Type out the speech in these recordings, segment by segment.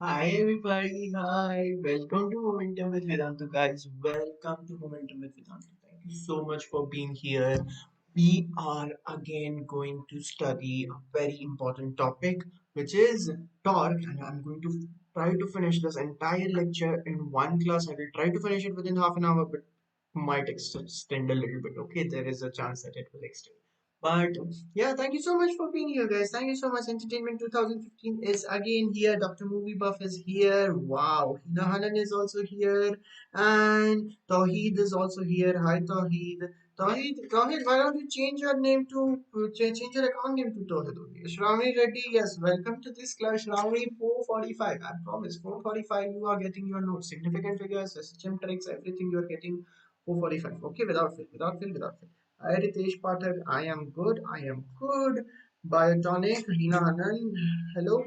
Hi everybody, hi. Welcome to Momentum with Vedantu, guys. Welcome to Momentum with Vedantu. Thank you so much for being here. We are again going to study a very important topic, which is torque, and I'm going to try to finish this entire lecture in one class. I will try to finish it within half an hour, but might extend a little bit. Okay, there is a chance that it will extend. But yeah, thank you so much for being here, guys. Thank you so much. Entertainment 2015 is again here. Dr. Movie Buff is here. Wow. Hina Hanan is also here. And Tawheed is also here. Hi, Tawheed. Tawheed, why don't you change your name to change your account name to Tawheed? Okay. Shravani Reddy, yes. Welcome to this class. Shravani 445. I promise 445. You are getting your notes, significant figures, SHM tricks, everything you are getting 445. Okay, without fail, without fail, without fail. Hi Ritesh Pathak, I am good, I am good. Biotonic, Hina Anand, hello.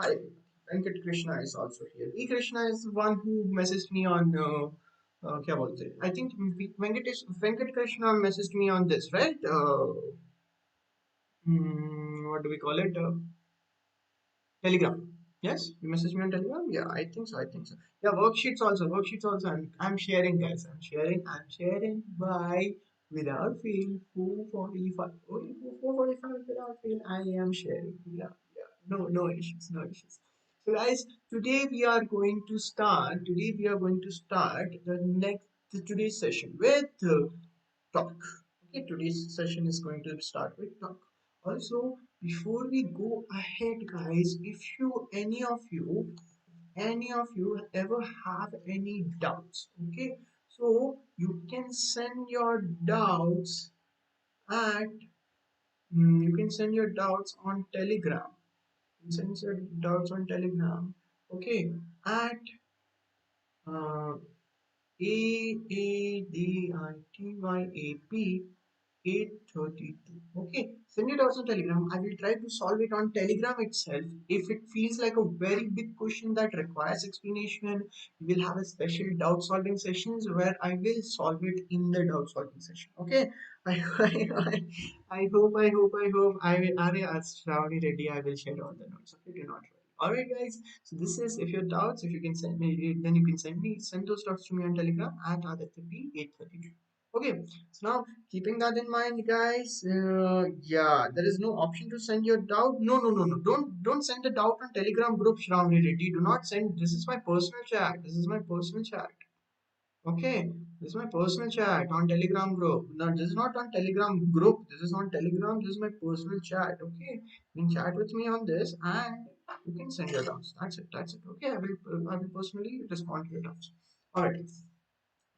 Hi, Venkat Krishna is also here. E Krishna is the one who messaged me on, क्या बोलते हैं? I think Venkat Krishna messaged me on this, right? What do we call it? Telegram. Yes, you messaged me on Telegram. Yeah, I think so. I think so. Yeah, worksheets also. Worksheets also. I'm sharing, guys. I'm sharing. I'm sharing by without fail 445. Only 445 without fail. I am sharing. Yeah, yeah. No issues. No issues. So, guys, today we are going to start. Today we are going to start today's session with talk. Okay, today's session is going to start with talk. Also, before we go ahead, guys, if you any of you ever have any doubts, okay, so you can send your doubts at you can send your doubts on Telegram. You can send your doubts on Telegram, okay, at uh, AADITYAP 832. Okay, send it also Telegram. I will try to solve it on Telegram itself. If it feels like a very big question that requires explanation, we will have a special doubt solving sessions where I will solve it in the doubt solving session. Okay, I hope I will. As Shravani Reddy, I will share all the notes. Okay, do not worry. Alright, guys. So this is if you have doubts, if you can send me, then you can send those doubts to me on Telegram at Aaditya 832. Okay, so now keeping that in mind, guys, yeah, there is no option to send your doubt. No. Don't send a doubt on Telegram group, Shravani Reddy. Do not send. This is my personal chat. This is my personal chat. Okay, this is my personal chat on Telegram group. No, this is not on Telegram group. This is on Telegram. This is my personal chat. Okay, you can chat with me on this, and you can send your doubts. That's it. That's it. Okay, I will personally respond to your doubts. All right.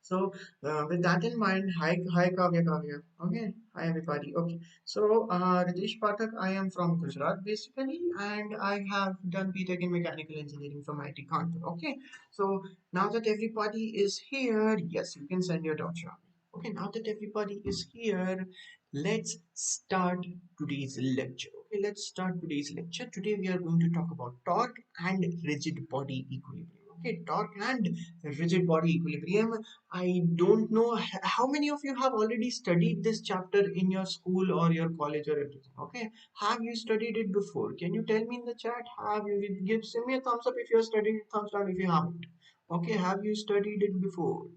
So with that in mind, hi Kavya. Okay, hi everybody. Okay, so Ritesh Pathak, I am from Gujarat basically, and I have done BTech in Mechanical Engineering from IIT Kanpur. Okay, so now that everybody is here, yes, you can send your doubts, Shravani. Okay, now that everybody is here, let's start today's lecture. Okay, let's start today's lecture. Today we are going to talk about torque and rigid body equilibrium. Okay, torque and rigid body equilibrium. I don't know how many of you have already studied this chapter in your school or your college or everything. Okay, have you studied it before? Can you tell me in the chat? Have you send me a thumbs up if you have studied it, thumbs down if you haven't. Okay, have you studied it before?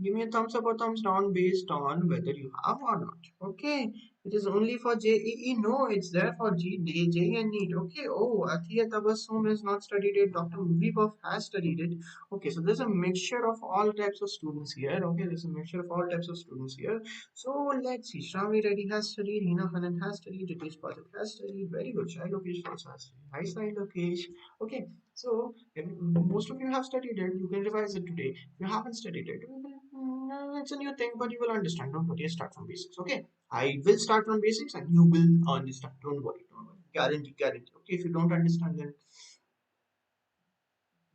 Give me a thumbs up or thumbs down based on whether you have or not. Okay, it is only for JEE. No, it's there for JEE and NEET. Okay, oh, Atiya Tabassum has not studied it. Dr. Mubibuff has studied it. Okay, so there's a mixture of all types of students here. Okay, there's a mixture of all types of students here. So let's see. Shravani Reddy has studied. Hina Hanan has studied. Ritesh Pathak has studied. Very good. Shai Lokesh also has studied. Hi, Shai Lokesh. Okay, so most of you have studied it. You can revise it today. If you haven't studied it, it's a new thing, but you will understand. Don't worry, I start from basics. Okay, I will start from basics, and you will understand. Don't worry, don't worry. Guarantee, guarantee. Okay, if you don't understand, then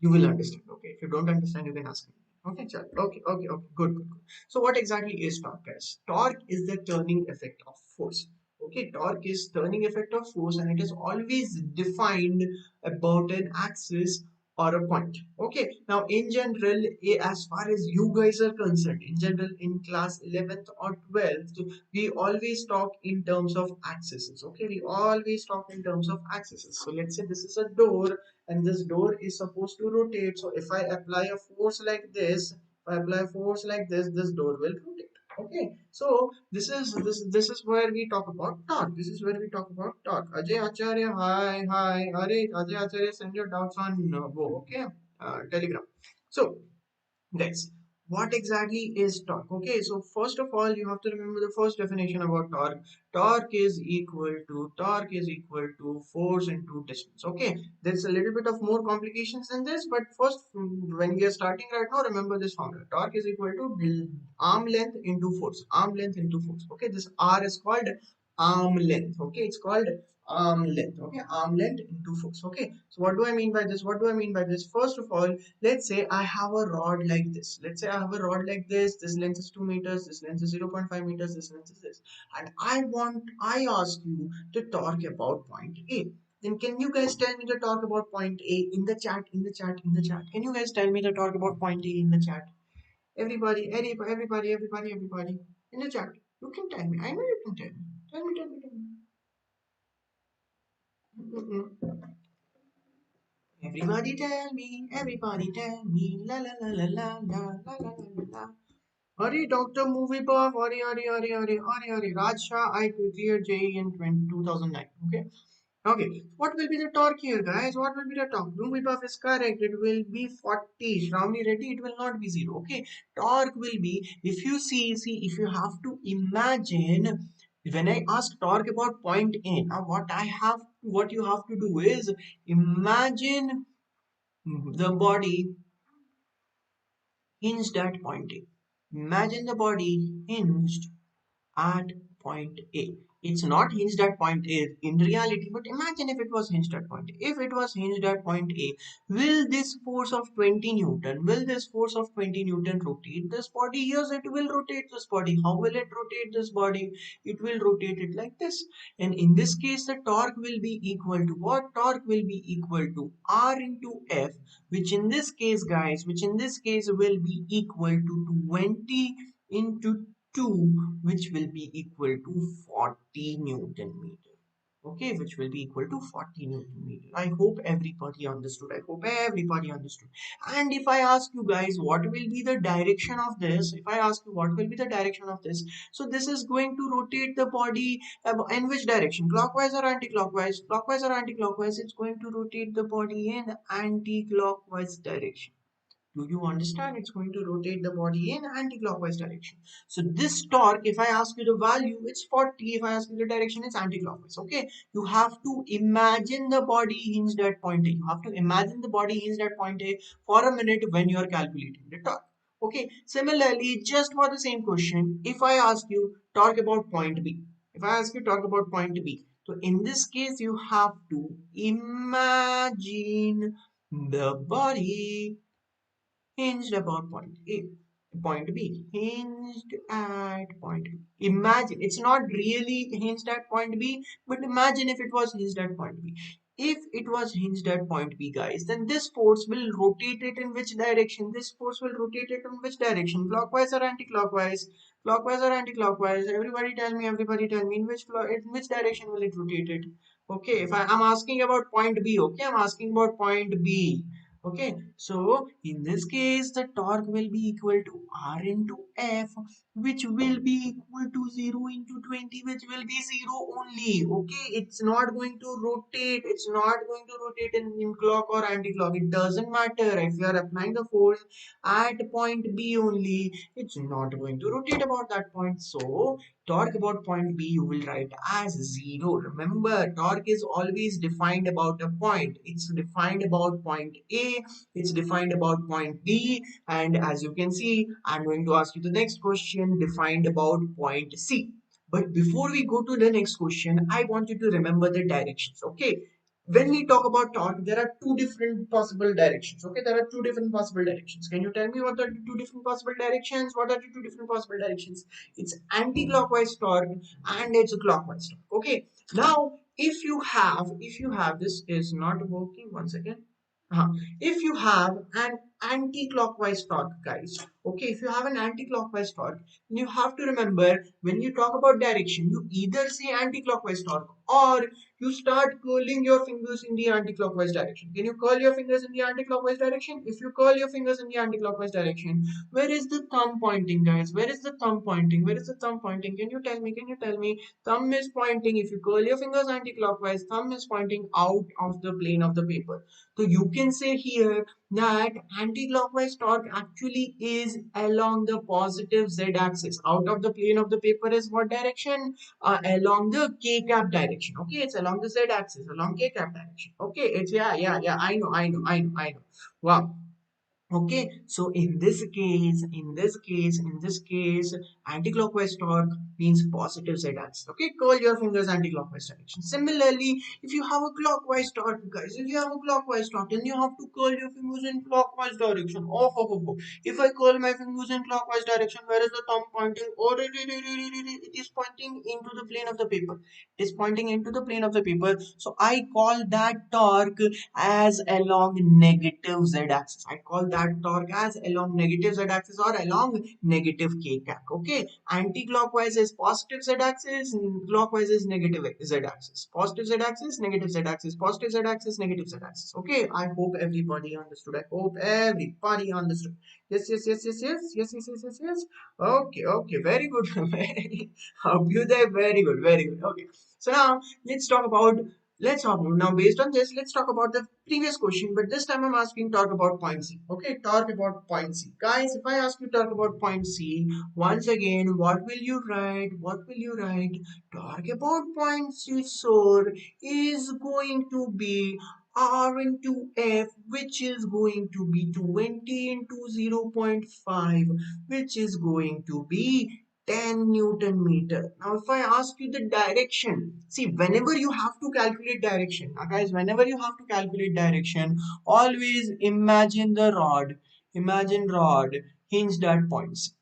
you will understand. Okay, if you don't understand, you can ask me. Okay, child. Okay. Good. So, what exactly is torque, guys? Torque is the turning effect of force. Okay, torque is turning effect of force, and it is always defined about an axis or a point. Okay, now in general, as far as you guys are concerned, in general, in class 11th or 12th, we always talk in terms of axes. Okay, we always talk in terms of axes. So let's say this is a door, and this door is supposed to rotate. So if I apply a force like this, if I apply force like this door will rotate. Okay, so this is where we talk about torque. This is where we talk about torque. Ajay Acharya, hi. Ajay Acharya, send your doubts on okay, Telegram. So guys, what exactly is torque? Okay, so first of all, you have to remember the first definition about torque. Torque is equal to force into distance. Okay, there's a little bit of more complications than this, but first, when we are starting right now, remember this formula. Torque is equal to arm length into force. Arm length into force. Okay, this R is called arm length. Okay, it's called arm length. Okay, arm length into force. Okay, so what do I mean by this? What do I mean by this? First of all, let's say I have a rod like this. Let's say I have a rod like this. This length is 2 meters. This length is 0.5 meters. This length is this. And I ask you to talk about point A. Then can you guys tell me to talk about point A in the chat, in the chat, in the chat? Can you guys tell me to talk about point A in the chat? Everybody. In the chat. You can tell me. I know you can tell me. Tell me. Mm-mm. Everybody tell me, la la la la la la la la la la. Hurry, Doctor Movie Buff, hurry. Raj Shah, I cleared JEE in 2009. Okay. Okay, what will be the torque here, guys? What will be the torque? Movie Buff is correct. It will be 40. Shravani Reddy, it will not be 0. Okay, torque will be, if you see, if you have to imagine, when I ask torque about point A, now what you have to do is imagine the body hinged at point A. Imagine the body hinged at point A. It's not hinged at point A in reality, but imagine if it was hinged at point A. If it was hinged at point A, will this force of 20 Newton, rotate this body? Yes, it will rotate this body. How will it rotate this body? It will rotate it like this. And in this case, the torque will be equal to what? Torque will be equal to R into F, which in this case, guys, will be equal to 20 into 2, which will be equal to 40 Newton meter. Okay, which will be equal to 40 Newton meter. I hope everybody understood. And if I ask you guys what will be the direction of this, so this is going to rotate the body in which direction? Clockwise or anti-clockwise? Clockwise or anti-clockwise? It's going to rotate the body in anti-clockwise direction. Do you understand? It's going to rotate the body in anti-clockwise direction. So this torque, if I ask you the value, it's 40. If I ask you the direction, it's anti-clockwise. Okay. You have to imagine the body hinged at point A. You have to imagine the body hinged at point A for a minute when you are calculating the torque. Okay. Similarly, just for the same question, if I ask you torque about point B, so in this case, you have to imagine the body hinged about point A, point B, hinged at point B. Imagine it's not really hinged at point B, but imagine if it was hinged at point B. If it was hinged at point B, guys, then this force will rotate it in which direction? Clockwise or anti-clockwise? Clockwise or anti-clockwise? Everybody tell me in which direction will it rotate it? Okay, if I'm asking about point B, okay, I'm asking about point B. Okay, so in this case, the torque will be equal to R into F, which will be equal to 0 into 20, which will be 0 only. Okay, it's not going to rotate. In clock or anti-clock. It doesn't matter. If you are applying the force at point B only, it's not going to rotate about that point. So, torque about point B you will write as 0. Remember, torque is always defined about a point. It's defined about point A, it's defined about point B, and as you can see, I'm going to ask you the next question defined about point C. But before we go to the next question, I want you to remember the directions. Okay, when we talk about torque, there are two different possible directions. Okay, there are two different possible directions. Can you tell me what are the two different possible directions? It's anti-clockwise torque and it's clockwise torque. Okay, now if you have this is not working, one second. uh, if you have an anti-clockwise torque, guys, okay, if you have an anti-clockwise torque, you have to remember when you talk about direction, you either say anti-clockwise torque or you start curling your fingers in the anti-clockwise direction. Can you curl your fingers in the anti-clockwise direction? If you curl your fingers in the anti-clockwise direction, where is the thumb pointing, guys? Where is the thumb pointing? Where is the thumb pointing? Can you tell me? Can you tell me? Thumb is pointing. If you curl your fingers anti-clockwise, thumb is pointing out of the plane of the paper. So you can say here that anti-clockwise torque actually is along the positive z-axis. Out of the plane of the paper is what direction? Along the k-cap direction. Okay, it's along the z-axis, along k-cap direction. Okay, it's yeah. I know. Wow. Okay, so in this case, anti-clockwise torque means positive z-axis. Okay, curl your fingers anti-clockwise direction. Similarly, if you have a clockwise torque, guys, if you have a clockwise torque, then you have to curl your fingers in clockwise direction. Oh. If I curl my fingers in clockwise direction, where is the thumb pointing? Oh, it is pointing into the plane of the paper. It is pointing into the plane of the paper. So I call that torque as along negative z-axis. I call that torque as along negative z-axis or along negative k-cap. Okay, anti-clockwise is positive z-axis, clockwise is negative z-axis. Positive z-axis, negative z-axis, positive z-axis, negative z-axis. Okay, I hope everybody understood. I hope everybody understood. Yes. Okay, very good. Abhyuday, very good. Okay, so now let's talk about let's talk now based on this, let's talk about the previous question, but this time I'm asking talk about point C. Okay, talk about point C. Guys, if I ask you talk about point C, once again, what will you write? What will you write? Talk about point C, sir, is going to be R into F, which is going to be 20 into 0.5, which is going to be 10 Newton meter. Now, if I ask you the direction, see, whenever you have to calculate direction, guys, whenever you have to calculate direction, always imagine rod hinged at points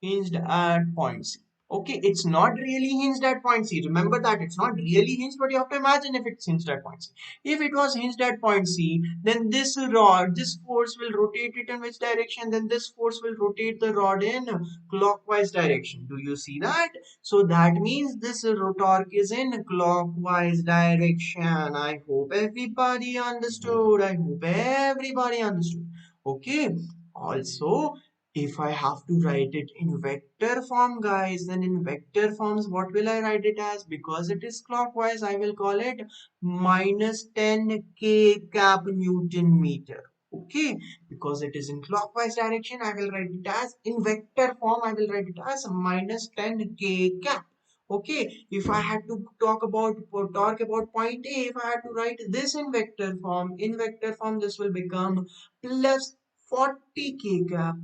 hinged at point C. Okay, it's not really hinged at point C. Remember that it's not really hinged, but you have to imagine if it's hinged at point C. If it was hinged at point C, then this rod, this force will rotate it in which direction? Then this force will rotate the rod in clockwise direction. Do you see that? So that means this torque is in clockwise direction. I hope everybody understood. I hope everybody understood. Okay. Also, if I have to write it in vector form, guys, then in vector forms, what will I write it as? Because it is clockwise, I will call it minus 10 k cap Newton meter. Okay, because it is in clockwise direction, I will write it as in vector form, I will write it as minus 10 k cap. Okay, if I had to talk about point A, if I had to write this in vector form, this will become plus 40 k cap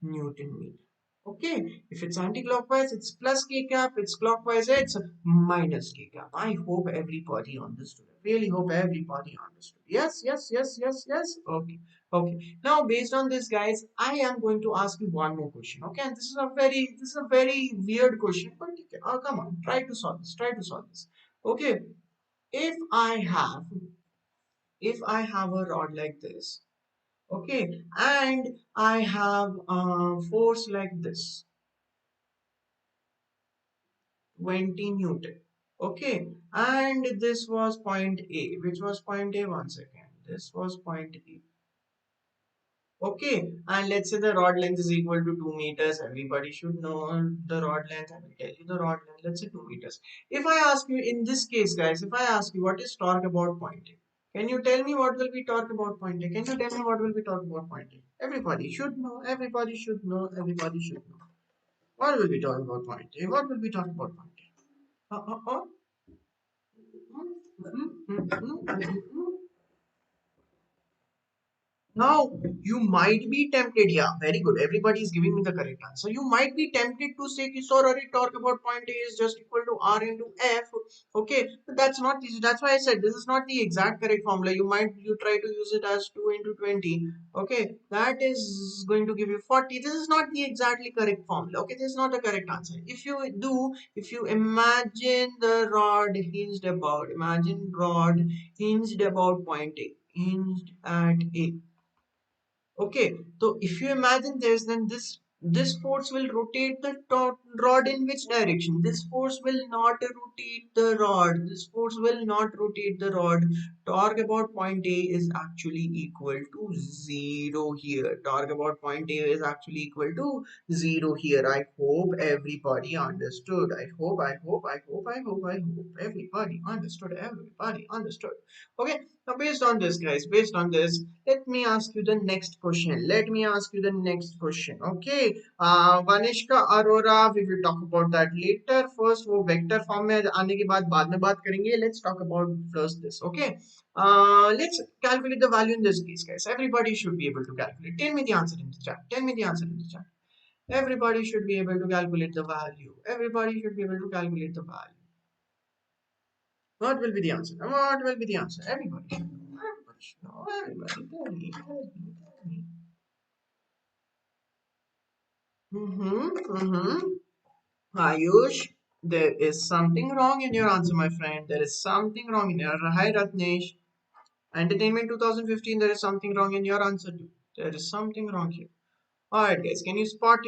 Newton meter. Okay, if it's anti-clockwise, it's plus k cap. It's clockwise, it's minus k cap. I hope everybody understood. I really hope everybody understood. Yes. Okay. Now, based on this, guys, I am going to ask you one more question. Okay, and this is a very weird question, but okay, come on, try to solve this. Try to solve this. Okay, if I have if I have a rod like this, okay, and I have a force like this, 20 Newton. Okay, and this was point A, which was point A. One second, this was point A. Okay, and let's say the rod length is equal to 2 meters. Everybody should know the rod length. I will tell you the rod length. Let's say 2 meters. If I ask you in this case, guys, if I ask you what is torque about point A, can you tell me what will be torque about point A? Can you tell me what will be torque about point A? Everybody should know. Everybody should know. Everybody should know. What will be talking about point A? What will be talking about point A? Now, you might be tempted, yeah, very good. Everybody is giving me the correct answer. You might be tempted to say, कि sir, already talk about point A is just equal to R into F. Okay, but that's not this. That's why I said this is not the exact correct formula. You try to use it as 2 into 20. Okay, that is going to give you 40. This is not the exactly correct formula. Okay, this is not the correct answer. If you imagine the rod hinged about, imagine rod hinged about point A. hinged at A. Okay, so if you imagine this, then this force will rotate the rod in which direction? This force will not rotate the rod. This force will not rotate the rod. Torque about point A is actually equal to zero here. Torque about point A is actually equal to zero here. I hope everybody understood. I hope everybody understood. Everybody understood. Okay, now based on this, guys, based on this, let me ask you the next question. Let me ask you the next question. Okay. Vanishka Arora, we will talk about that later. First, वो vector form में आने के बाद में बात करेंगे. Let's talk about first this. Okay. Let's calculate the value in this case, guys. Everybody should be able to calculate. Tell me the answer in the chat. Tell me the answer in the chat. Everybody should be able to calculate the value. Everybody should be able to calculate the value. What will be the answer? What will be the answer? Everybody should know. Everybody should know. Everybody, tell me, tell me, tell me. Ayush, there is something wrong in your answer, my friend. There is something wrong in your. Hi, Ratnesh. Entertainment 2015. There is something wrong in your answer too. There is something wrong here. All right, guys. Can you spot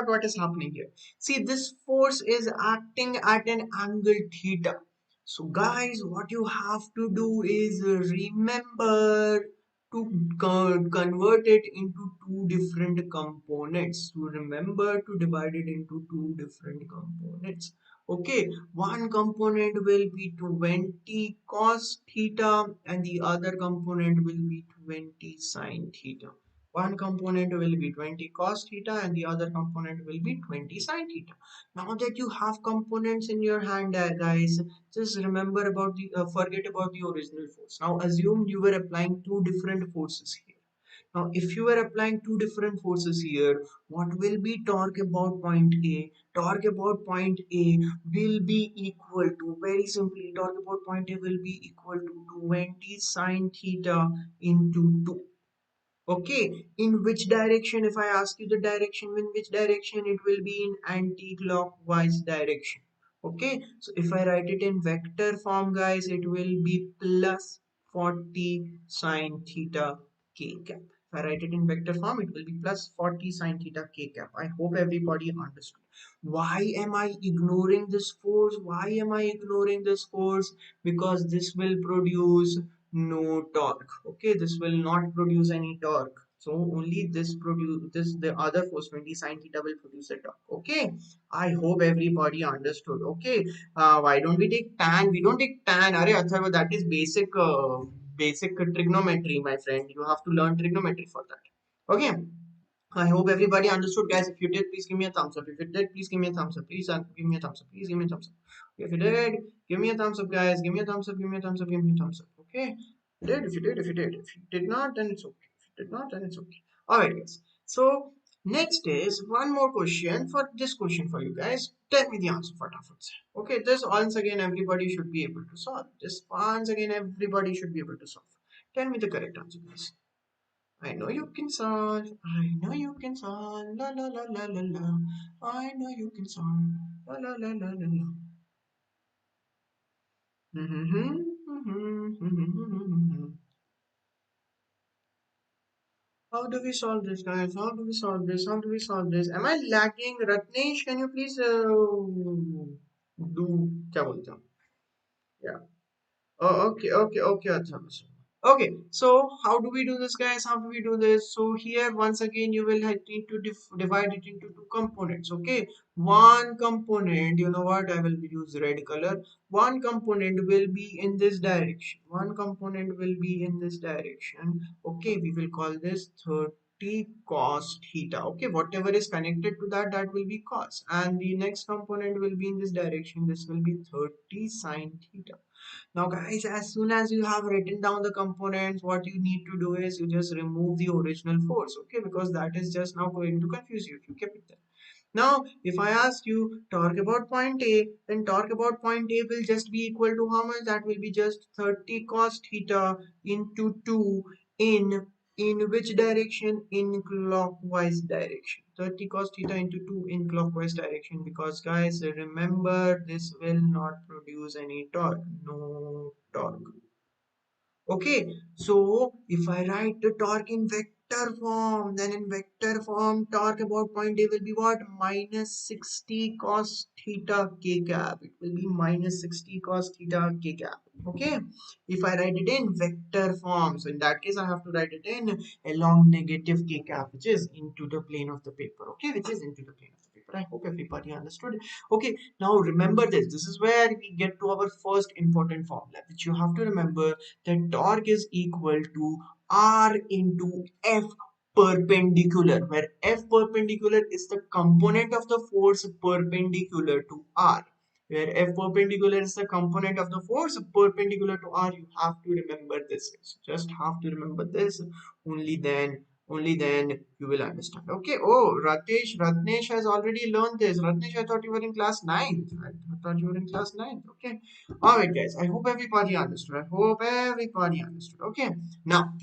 what is happening here? See, this force is acting at an angle theta. So, guys, what you have to do is remember to convert it into two different components. To remember to divide it into two different components. Okay, one component will be 20 cos theta and the other component will be 20 sin theta. One component will be 20 cos theta and the other component will be 20 sin theta. Now that you have components in your hand, guys, just remember about forget about the original force. Now assume you were applying two different forces here. Now if you are applying two different forces here, what will be torque about point A? Torque about point A will be equal to, very simply, torque about point A will be equal to 20 sin theta into 2. Okay, in which direction? If I ask you the direction, in which direction, it will be in anti-clockwise direction. Okay, so if I write it in vector form, guys, it will be plus 40 sine theta k cap. If I write it in vector form, it will be plus 40 sine theta k cap. I hope everybody understood. Why am I ignoring this force? Why am I ignoring this force? Because this will produce no torque. Okay, this will not produce any torque. So only this the other force 20 sine theta will produce a torque. Okay, I hope everybody understood. Okay, why don't we take tan? We don't take tan. Arey, Atharva, that is basic trigonometry, my friend. You have to learn trigonometry for that. Okay. I hope everybody understood, guys. If you did, please give me a thumbs up. If you did, please give me a thumbs up. Please give me a thumbs up. Please give me a thumbs up. If you did, give me a thumbs up, guys. Give me a thumbs up. Give me a thumbs up. Give me a thumbs up. Okay. If you did not, then it's okay. If you did not, then it's okay. All right, guys. So next is one more question for this question for you guys. Tell me the answer for that. Okay. This once again everybody should be able to solve. This once again everybody should be able to solve. Tell me the correct answer, please. I know you can solve. I know you can solve. La la la la la la. I know you can solve. La la la la la la. How do we solve this, guys? How do we solve this? How do we solve this? Am I lagging? Ratnesh, can you please do क्या बोलते हो? Yeah. Oh, okay, अच्छा, अच्छा. Okay, so how do we do this, guys? How do we do this? So here, once again, you will need to divide it into two components. Okay, one component, you know what? I will use red color. One component will be in this direction. One component will be in this direction. Okay, we will call this 30 cos theta. Okay, whatever is connected to that, that will be cos. And the next component will be in this direction. This will be 30 sin theta. Now, guys, as soon as you have written down the components, what you need to do is you just remove the original force, okay? Because that is just now going to confuse you if you keep it there. Now, if I ask you torque about point A, then torque about point A will just be equal to how much? That will be just 30 cos theta into 2 in which direction? In clockwise direction. 30 cos theta into 2 in clockwise direction, because guys, remember, this will not produce any torque. No torque. Okay, so if I write the torque in vector form, then in vector form, torque about point A will be what? Minus 60 cos theta k cap. It will be minus 60 cos theta k cap. Okay, if I write it in vector form, so in that case, I have to write it in along negative k cap, which is into the plane of the paper. Okay, which is into the plane of the paper. I hope everybody understood. Okay, now remember this. This is where we get to our first important formula, which you have to remember, then torque is equal to R into F perpendicular, where F perpendicular is the component of the force perpendicular to R. Where F perpendicular is the component of the force perpendicular to R, you have to remember this. Just have to remember this. Only then you will understand. Okay. Oh, Ratnesh has already learned this. Ratnesh, I thought you were in class 9th. I thought you were in class 9th. Okay. All right, guys. I hope everybody understood. I hope everybody understood. Okay. Now,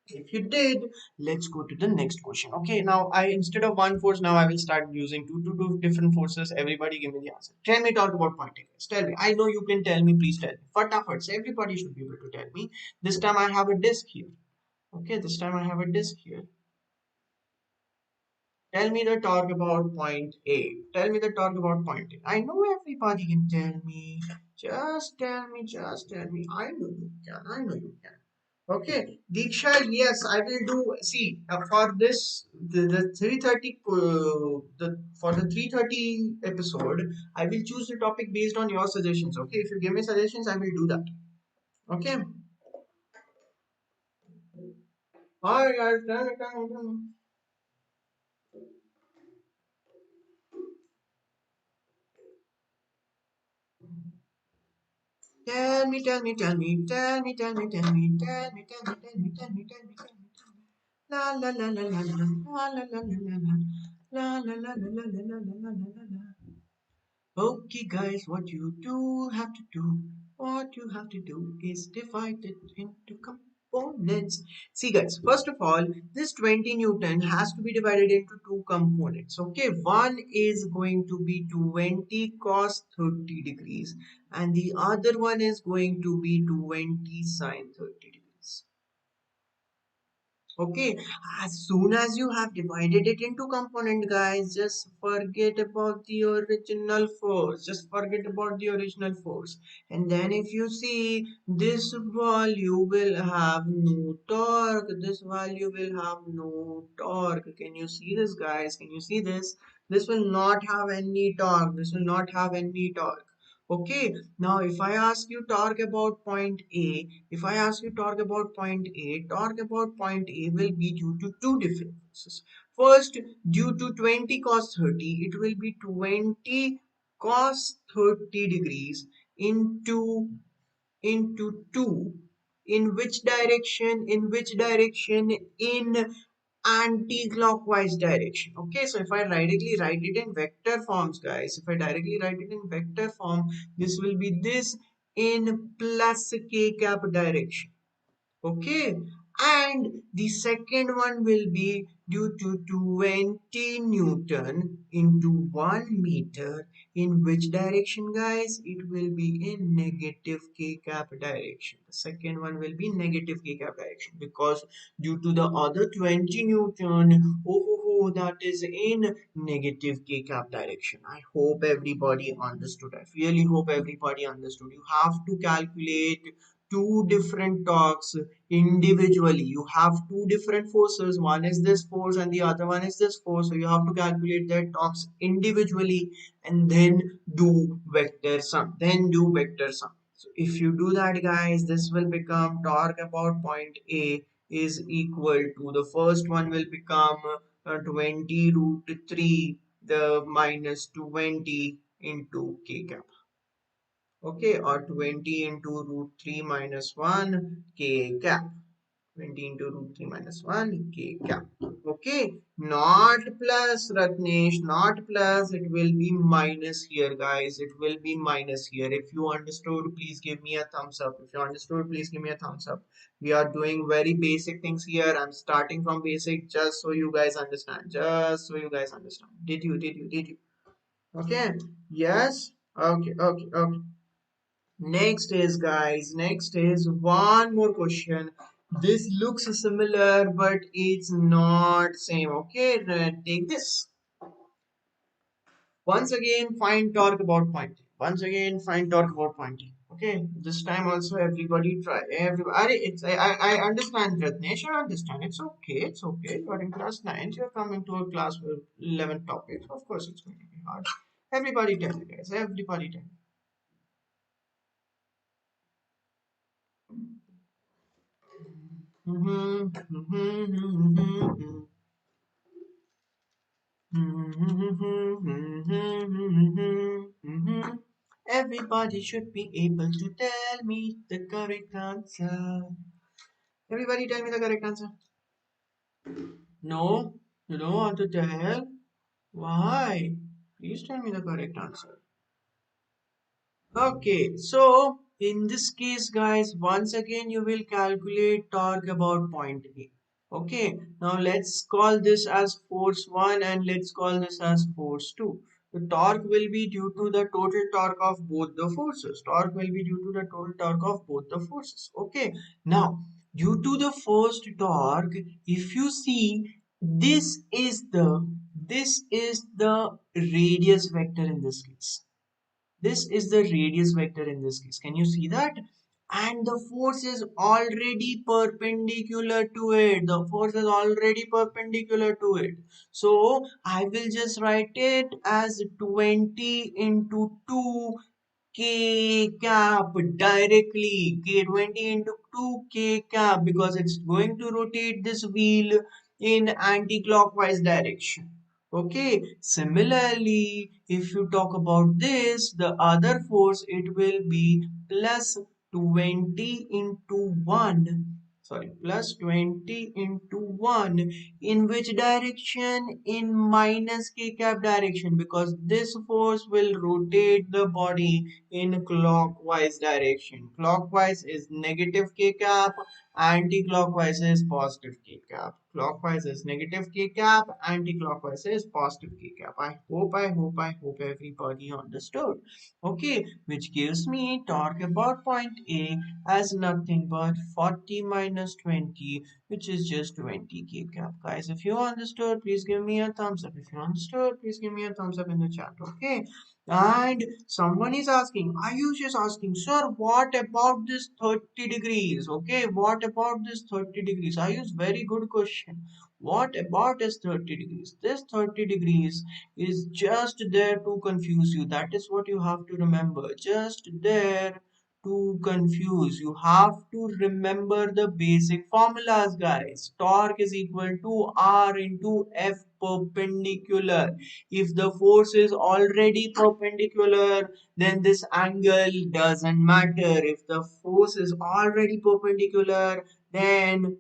if you did, let's go to the next question. Okay. Now, I instead of one force, now I will start using two different forces. Everybody, give me the answer. Tell me, talk about pointing. Tell me. I know you can tell me. Please tell me. Fatafat's. Everybody should be able to tell me. This time I have a disk here. Okay. This time I have a disk here. Tell me the talk about point A. Tell me the talk about point A. I know everybody can tell me. Just tell me, just tell me. I know you can. I know you can. Okay, Diksha, yes, I will do. See, for this, the 330, for the 330 episode, I will choose the topic based on your suggestions. Okay, if you give me suggestions, I will do that. Okay. All right, guys, done. Tell me, tell me, tell me, tell me, tell me, tell me, tell me, tell me, tell me, tell me, tell me, tell me. La la la la la la la la la la la la la la la la la la la la. Okay, guys, what you do have to do, what you have to do is divide it into components. See, guys, first of all, this 20 Newton has to be divided into two components. Okay, one is going to be 20 cos 30 degrees, and the other one is going to be 20 sine 30 degrees. Okay, as soon as you have divided it into component, guys, just forget about the original force. Just forget about the original force. And then if you see, this value will have no torque. This value will have no torque. Can you see this, guys? Can you see this? This will not have any torque. This will not have any torque. Okay, now if I ask you torque about point A, if I ask you torque about point A, torque about point A will be due to two different forces. First, due to 20 cos 30, it will be 20 cos 30 degrees into 2. In which direction? In which direction? In anti-clockwise direction. Okay, so if I directly write it in vector forms, guys, if I directly write it in vector form, this will be this in plus k cap direction. Okay, and the second one will be due to 20 Newton into 1 meter. In which direction, guys? It will be in negative k cap direction. The second one will be negative k cap direction, because due to the other 20 Newton, that is in negative k cap direction. I hope everybody understood. I really hope everybody understood. You have to calculate two different torques individually. You have two different forces. One is this force and the other one is this force. So you have to calculate their torques individually and then do vector sum. Then do vector sum. So if you do that, guys, this will become torque about point A is equal to, the first one will become 20 root 3 the minus 20 into k cap. Okay, or 20 into root 3 minus 1 k cap. 20 into root 3 minus 1 k cap. Okay, not plus, Ratnesh, not plus. It will be minus here, guys. It will be minus here. If you understood, please give me a thumbs up. If you understood, please give me a thumbs up. We are doing very basic things here. I'm starting from basic just so you guys understand. Just so you guys understand. Did you? Okay. Yes. Okay. Next is, guys, next is one more question. This looks similar, but it's not same. Okay, take this. Once again, find torque about point. Once again, find torque about point. Okay, this time also everybody try. Everybody, I understand, Ratnesh. I understand. It's okay. It's okay. You are in class 9. You're coming to a class with 11 topics. Of course, it's going to be hard. Everybody tell me, guys. Everybody tell me. Mhm, mhm, mhm, mhm. Everybody should be able to tell me the correct answer. Everybody tell me the correct answer. No, you don't want to tell? Why? Please tell me the correct answer. Okay, so in this case, guys, once again you will calculate torque about point A. Okay, now let's call this as force 1 and let's call this as force 2. The torque will be due to the total torque of both the forces. Torque will be due to the total torque of both the forces. Okay, now due to the first torque, if you see, this is the radius vector in this case. This is the radius vector in this case. Can you see that? And the force is already perpendicular to it. The force is already perpendicular to it. So I will just write it as 20 into 2 K cap directly. K20 into 2 K cap, because it's going to rotate this wheel in anti-clockwise direction. Okay, similarly, if you talk about this, the other force, it will be plus 20 into 1. Sorry, plus 20 into 1. In which direction? In minus k cap direction, because this force will rotate the body in clockwise direction. Clockwise is negative k cap, anti-clockwise is positive k cap. Clockwise is negative k cap, anti-clockwise is positive k cap. I hope everybody understood. Okay, which gives me torque about point A as nothing but 40 minus 20, which is just 20 k cap. Guys, if you understood, please give me a thumbs up. If you understood, please give me a thumbs up in the chat. Okay. And someone is asking, Ayush is asking, sir, what about this 30 degrees? Okay, what about this 30 degrees? Ayush, very good question. What about this 30 degrees? This 30 degrees is just there to confuse you. That is what you have to remember. Just there to confuse. You have to remember the basic formulas, guys. Torque is equal to R into F perpendicular. If the force is already perpendicular, then this angle doesn't matter. If the force is already perpendicular, then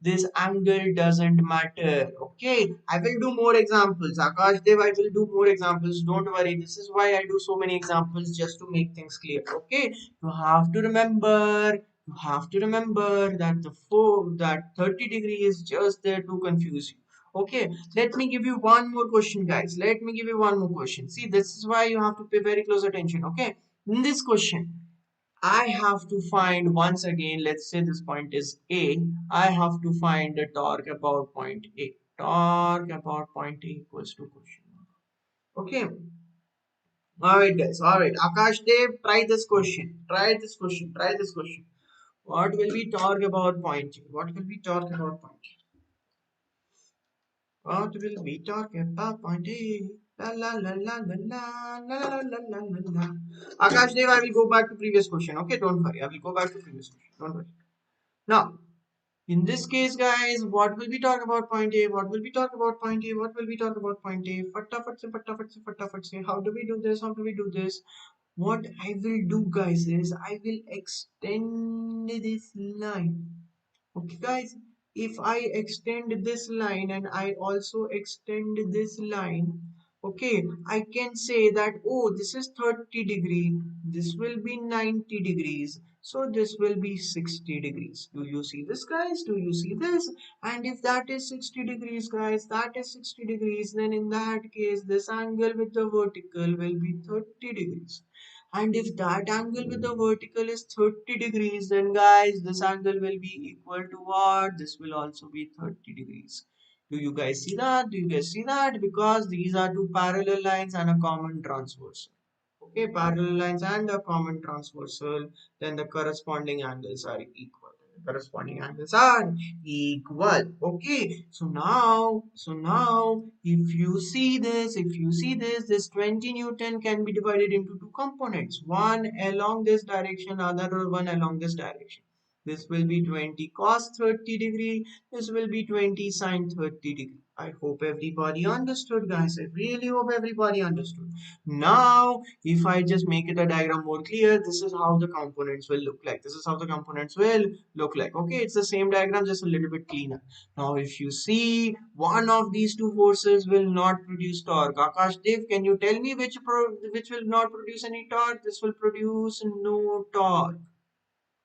this angle doesn't matter. Okay, I will do more examples. Akash Dev, I will do more examples. Don't worry. This is why I do so many examples, just to make things clear. Okay, you have to remember. You have to remember that that 30 degree is just there to confuse you. Okay, let me give you one more question, guys. Let me give you one more question. See, this is why you have to pay very close attention. Okay, in this question, I have to find, once again, let's say this point is A. I have to find the torque about point A. Torque about point A equals to question. Okay. Alright, guys. Alright. Akash Dev, try this question. Try this question. Try this question. What will we talk about point A? What will we talk about point A? What will we talk about point A? La la la la la la la la la la la la. Akash Dev, I will go back to previous question. Okay, don't worry. I will go back to previous question. Don't worry. Now, in this case, guys, what will we talk about point A? What will we talk about point A? What will we talk about point A? Fatafat se, fatafat se, fatafat se. How do we do this? How do we do this? What I will do, guys, is I will extend this line. Okay, guys, if I extend this line and I also extend this line, okay, I can say that, oh, this is 30 degree, this will be 90 degrees, so this will be 60 degrees. Do you see this, guys? Do you see this? And if that is 60 degrees, guys, that is 60 degrees, then in that case, this angle with the vertical will be 30 degrees. And if that angle with the vertical is 30 degrees, then guys, this angle will be equal to what? This will also be 30 degrees. Do you guys see that? Do you guys see that? Because these are two parallel lines and a common transversal. Okay, parallel lines and a common transversal, then the corresponding angles are equal. The corresponding angles are equal. Okay, so now if you see this, this 20 Newton can be divided into two components, one along this direction, other one along this direction. This will be 20 cos 30 degree, this will be 20 sin 30 degree. I hope everybody understood, guys. I really hope everybody understood. Now, if I just make it a diagram more clear, this is how the components will look like. This is how the components will look like. Okay, it's the same diagram, just a little bit cleaner. Now, if you see, one of these two forces will not produce torque. Akash Dev, can you tell me which will not produce any torque? This will produce no torque.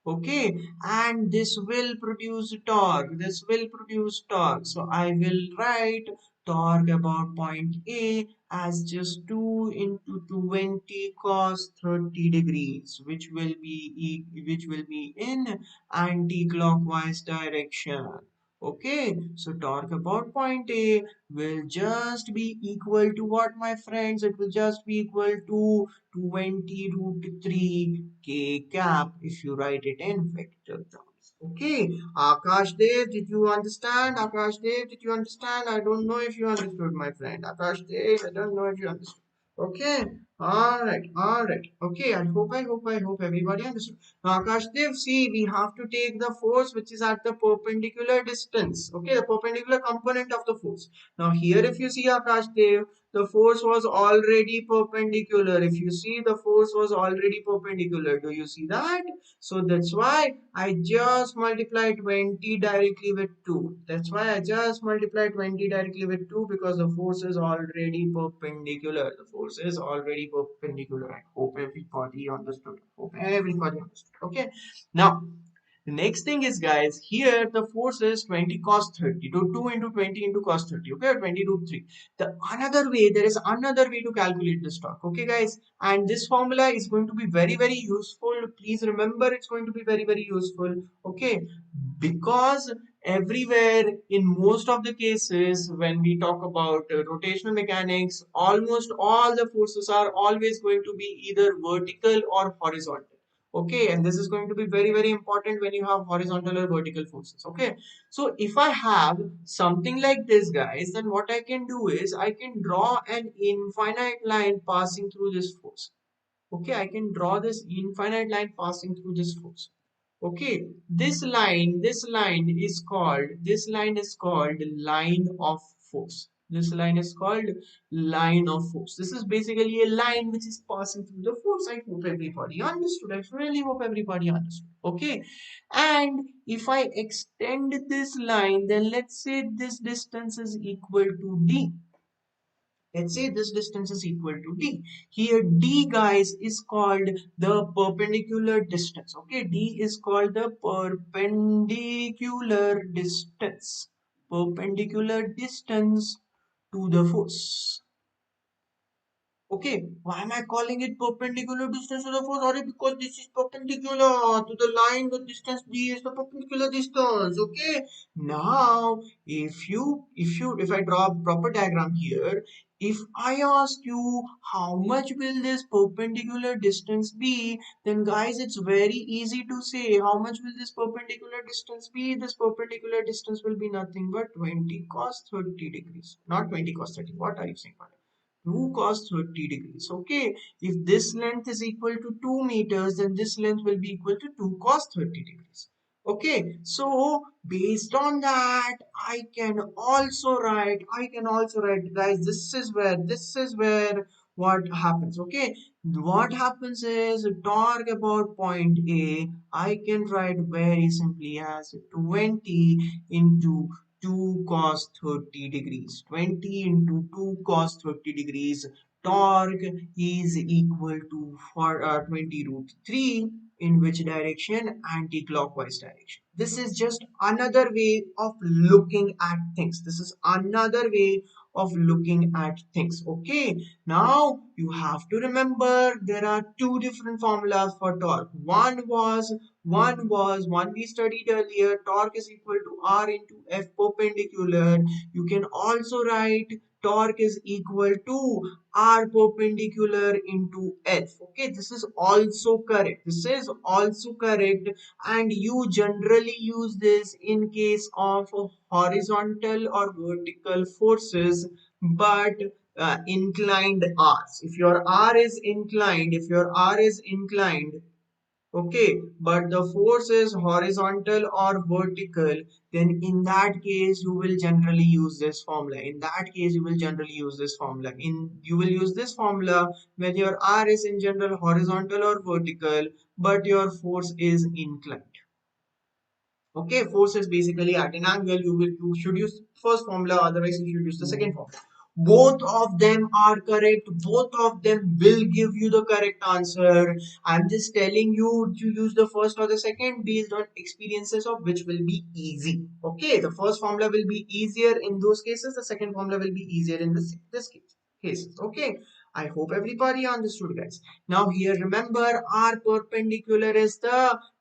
Okay, and this will produce torque. This will produce torque. So I will write torque about point A as just 2 into 20 cos 30 degrees, which will be in anti-clockwise direction. Okay, so torque about point A will just be equal to what, my friends? It will just be equal to 20 root 3 k cap if you write it in vector terms. Okay, Akash Dev, did you understand? Akash Dev, did you understand? I don't know if you understood, my friend. Akash Dev, I don't know if you understood. Okay, all right. Okay, I hope everybody understood. Now, Akash Dev, see, we have to take the force which is at the perpendicular distance. Okay, the perpendicular component of the force. Now, here, if you see Akash Dev, the force was already perpendicular. If you see, the force was already perpendicular. Do you see that? So that's why I just multiply 20 directly with 2. That's why I just multiply 20 directly with 2, because the force is already perpendicular. The force is already perpendicular. I hope everybody understood. Hope everybody understood. Okay. Now, the next thing is, guys, here the force is 20 cos 30. Do 2 into 20 into cos 30. Okay, 20 root 3. There is another way to calculate this torque. Okay, guys, and this formula is going to be very, very useful. Please remember, it's going to be very, very useful. Okay, because everywhere, in most of the cases, when we talk about rotational mechanics, almost all the forces are always going to be either vertical or horizontal. Okay, and this is going to be very, very important when you have horizontal or vertical forces. Okay, so if I have something like this, guys, then what I can do is I can draw an infinite line passing through this force. Okay, I can draw this infinite line passing through this force. Okay, this line is called line of force. This line is called line of force. This is basically a line which is passing through the force. I hope everybody understood. I really hope everybody understood. Okay, and if I extend this line, then let's say this distance is equal to d. Let's say this distance is equal to d. Here d, guys, is called the perpendicular distance. Okay, d is called the perpendicular distance. Perpendicular distance to the force. Okay, why am I calling it perpendicular distance to the force? Sorry, because this is perpendicular to the line. The distance d is the perpendicular distance. Okay. Now, if I draw a proper diagram here, if I ask you how much will this perpendicular distance be, then guys, it's very easy to say how much will this perpendicular distance be. This perpendicular distance will be nothing but 20 cos 30 degrees. Not 20 cos 30. What are you saying? 2 cos 30 degrees. Okay, if this length is equal to 2 meters, then this length will be equal to 2 cos 30 degrees. Okay, so based on that, I can also write, guys, this is where what happens. Okay, what happens is torque about point A, I can write very simply as 20 into 2 cos 30 degrees. 20 into 2 cos 30 degrees. Torque is equal to 20 root 3. In which direction? Anti-clockwise direction. This is just another way of looking at things. This is another way of looking at things. Okay, now you have to remember there are two different formulas for torque. One we studied earlier. Torque is equal to R into F perpendicular. You can also write torque is equal to R perpendicular into F. Okay, this is also correct. This is also correct, and you generally use this in case of horizontal or vertical forces, but inclined R's. If your R is inclined, okay, but the force is horizontal or vertical, then in that case you will generally use this formula. In that case, you will generally use this formula. You will use this formula when your R is in general horizontal or vertical, but your force is inclined. Okay, force is basically at an angle. You should use first formula, otherwise you should use the second formula. Both of them are correct. Both of them will give you the correct answer. I'm just telling you to use the first or the second based on experiences of which will be easy. Okay, the first formula will be easier in those cases. The second formula will be easier in this cases. Okay, I hope everybody understood, guys. Now here, remember, R perpendicular is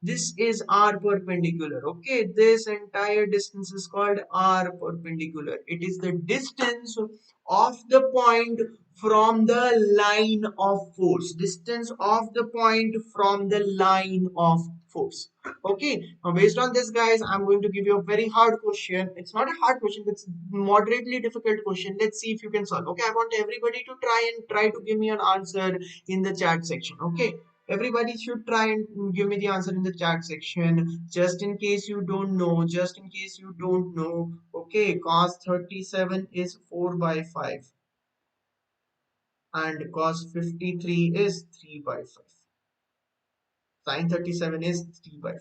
this is R perpendicular. Okay, this entire distance is called R perpendicular. It is the distance of the point from the line of force. Distance of the point from the line of force. Okay, now based on this, guys, I'm going to give you a very hard question. It's not a hard question, it's moderately difficult question. Let's see if you can solve. Okay, I want everybody to try to give me an answer in the chat section. Okay, everybody should try and give me the answer in the chat section, just in case you don't know. Just in case you don't know. Okay, cos 37 is 4 by 5 and cos 53 is 3 by 5. Sin 37 is 3 by 5.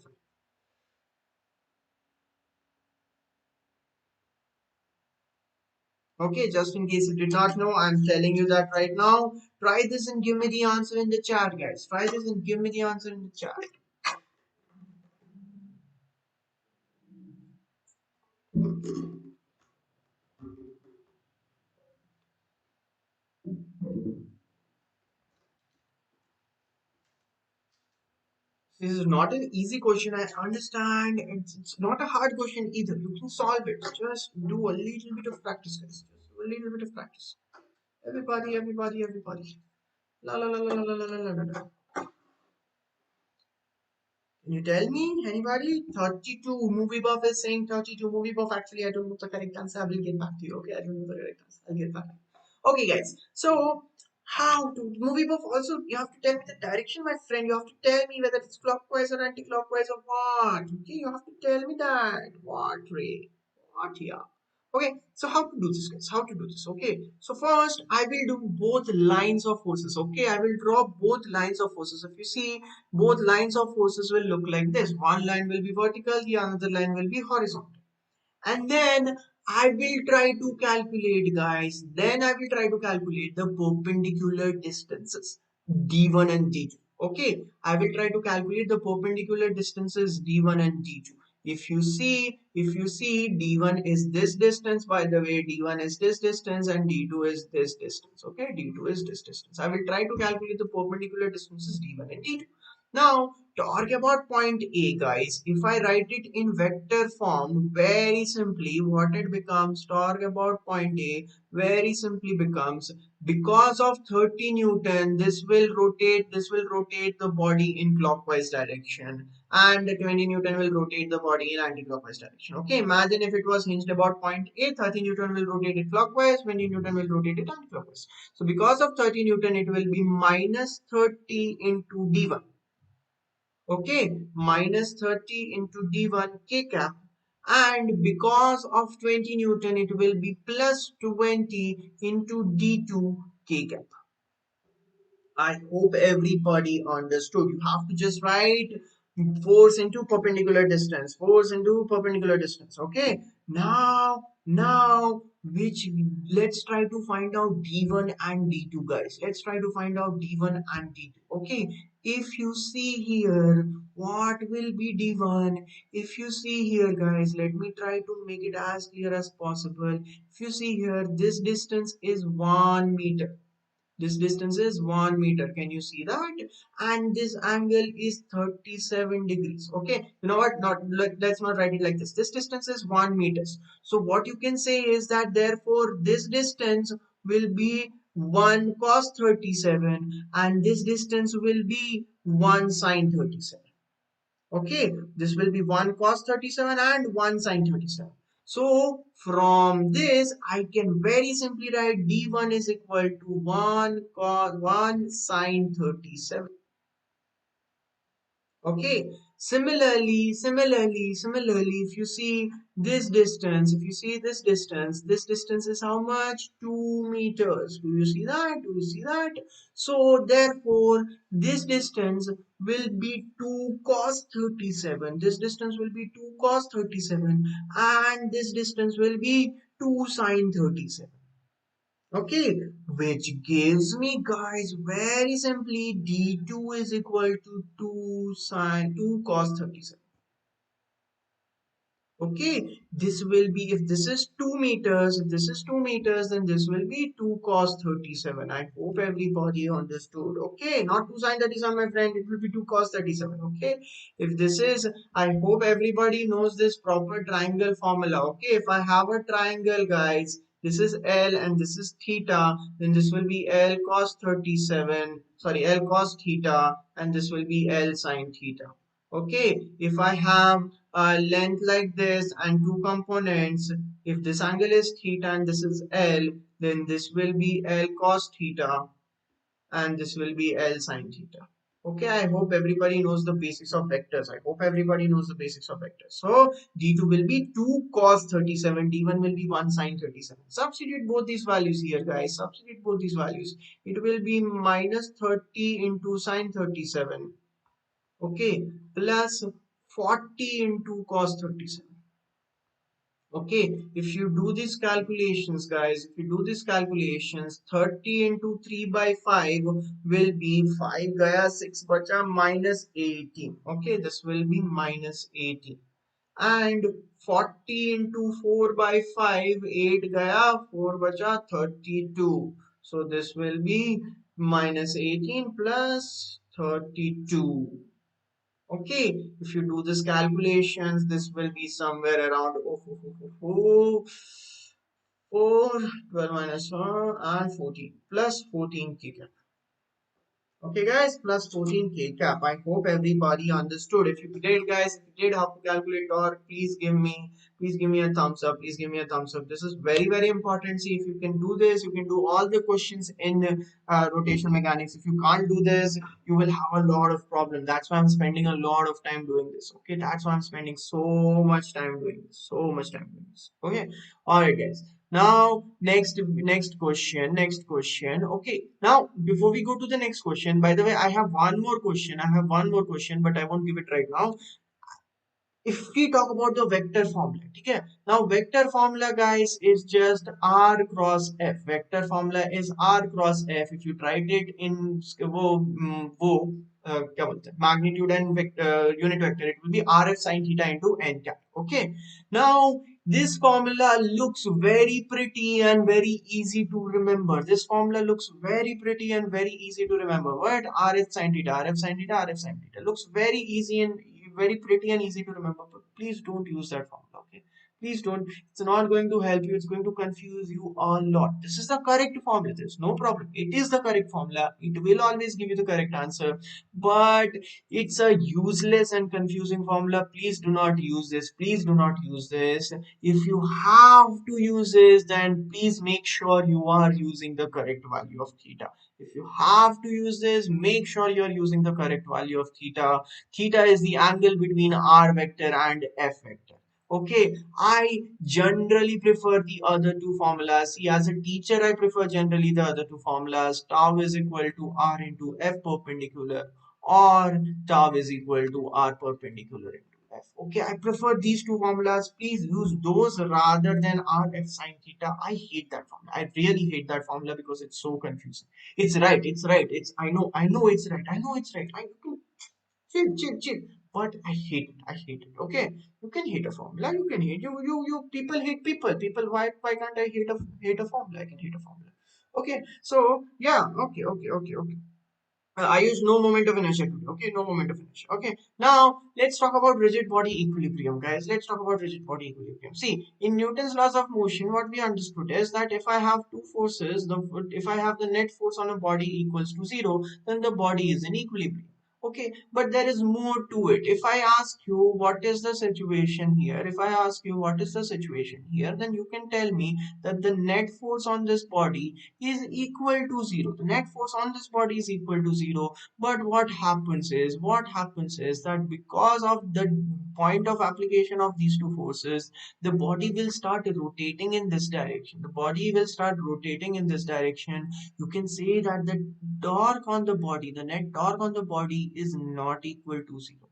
Okay, just in case you did not know, I'm telling you that right now. Try this and give me the answer in the chat, guys. Try this and give me the answer in the chat. This is not an easy question. I understand. It's not a hard question either. You can solve it. Just do a little bit of practice, guys. Just do a little bit of practice. Everybody. La la la la la la la la la. Can you tell me? Anybody? 32. Movie buff is saying 32. Movie buff. Actually, I don't know the correct answer. I will get back to you. Okay, I don't know the correct answer. I'll get back to you. Okay, guys. So, how to movie buff? Also, you have to tell me the direction, my friend. You have to tell me whether it's clockwise or anti-clockwise or what. Okay, you have to tell me that. What, Ray? What here? Okay, so how to do this, guys? How to do this? Okay, so first I will do both lines of forces. Okay, I will draw both lines of forces. If you see, both lines of forces will look like this. One line will be vertical, the other line will be horizontal. And then I will try to calculate, guys. Then I will try to calculate the perpendicular distances d1 and d2. Okay, I will try to calculate the perpendicular distances d1 and d2. If you see d1 is this distance, by the way, d1 is this distance and d2 is this distance. Okay, d2 is this distance. I will try to calculate the perpendicular distances d1 and d2. Now, talk about point A, guys. If I write it in vector form, very simply, what it becomes, talk about point A, very simply becomes, because of 30 Newton, this will rotate the body in clockwise direction, and 20 Newton will rotate the body in anti-clockwise direction. Okay, imagine if it was hinged about point A, 30 Newton will rotate it clockwise, 20 Newton will rotate it anti-clockwise. So because of 30 Newton, it will be minus 30 into D1. Okay, minus 30 into d1 k cap, and because of 20 Newton it will be plus 20 into d2 k cap. I hope everybody understood. You have to just write force into perpendicular distance. Force into perpendicular distance. Okay. Now, which let's try to find out D1 and D2, guys. Let's try to find out D1 and D2. Okay. If you see here, What will be d1? If you see here, guys, let me try to make it as clear as possible. If you see here, this distance is 1 meter. This distance is 1 meter. Can you see that? And this angle is 37 degrees. Okay. You know what? Let's not write it like this. This distance is 1 meters. So what you can say is that therefore this distance will be 1 cos 37 and this distance will be 1 sine 37. Okay, this will be 1 cos 37 and 1 sin 37. So from this, I can very simply write d1 is equal to 1 cos 1 sin 37. Okay, similarly, if you see this distance, this distance is how much? 2 meters. Do you see that? Do you see that? So therefore, this distance will be 2 cos 37. This distance will be 2 cos 37 and this distance will be 2 sin 37. Okay, which gives me, guys, very simply d2 is equal to 2 sine 2 cos 37. Okay, this will be, if this is 2 meters, if this is 2 meters, then this will be 2 cos 37. I hope everybody understood. Okay, not 2 sin 37, my friend, it will be 2 cos 37. Okay, if this is, I hope everybody knows this proper triangle formula. Okay, if I have a triangle, guys, this is L and this is theta, then this will be L cos 37, sorry, L cos theta, and this will be L sin theta. Okay, if I have a length like this and two components, if this angle is theta and this is L, then this will be L cos theta and this will be L sin theta. Okay, I hope everybody knows the basics of vectors. I hope everybody knows the basics of vectors. So d2 will be 2 cos 37, d1 will be 1 sin 37. Substitute both these values here, guys. Substitute both these values. It will be minus 30 into sin 37. Okay, plus 40 into cos 37. Okay, if you do these calculations, guys, if you do these calculations, 30 into 3 by 5 will be 5 gaya 6 bacha minus 18. Okay, this will be minus 18. And 40 into 4 by 5, 8 gaya 4 bacha 32. So this will be minus 18 plus 32. Okay, if you do this calculations, this will be somewhere around 12 minus 1 and 14 plus 14 kg. Okay, guys, plus 14k cap. I hope everybody understood. If you did, guys, if you did have to calculate torque, please give me a thumbs up. Please give me a thumbs up. This is very, very important. See, if you can do this, you can do all the questions in rotational mechanics. If you can't do this, you will have a lot of problem. That's why I'm spending a lot of time doing this. Okay, that's why I'm spending so much time doing this. So much time doing this. Okay, all right, guys. Now, next question. Okay, now before we go to the next question, by the way, I have one more question. I have one more question, but I won't give it right now. If we talk about the vector formula, okay? Now, vector formula, guys, is just R cross F. Vector formula is R cross F. If you write it in क्या बोलते हैं, magnitude and vector, unit vector, it will be RF sin theta into n cap. Okay. Now, this formula looks very pretty and very easy to remember. This formula looks very pretty and very easy to remember. What? RF sin theta, RF sin theta, RF sin theta. Looks very easy and very pretty and easy to remember, but please don't use that formula. Okay, please don't. It's not going to help you. It's going to confuse you a lot. This is the correct formula. There's no problem. It is the correct formula. It will always give you the correct answer, but it's a useless and confusing formula. Please do not use this. Please do not use this. If you have to use this, then please make sure you are using the correct value of theta. If you have to use this, make sure you're using the correct value of theta. Theta is the angle between r vector and f vector. Okay, I generally prefer the other two formulas. See, as a teacher, I prefer generally the other two formulas. Tau is equal to r into f perpendicular, or tau is equal to r perpendicular into f. Okay, I prefer these two formulas. Please use those rather than r f sine theta. I hate that formula. I really hate that formula because it's so confusing. It's right. It's right. I know it's right. I know it's right. Chill. but I hate it. I hate it. Okay, you can hate a formula. You can hate you. People hate people. People. Why can't I hate a formula? I can hate a formula. Okay. So yeah. Okay. I use no moment of inertia today. Okay, no moment of inertia. Okay, now let's talk about rigid body equilibrium, guys. Let's talk about rigid body equilibrium. See, in Newton's laws of motion, what we understood is that if I have two forces, if I have the net force on a body equals to zero, then the body is in equilibrium. Okay, but there is more to it. If I ask you what is the situation here, if I ask you what is the situation here, then you can tell me that the net force on this body is equal to zero. The net force on this body is equal to zero. But what happens is that because of the point of application of these two forces, the body will start rotating in this direction. The body will start rotating in this direction. You can say that the torque on the body, the net torque on the body is not equal to zero.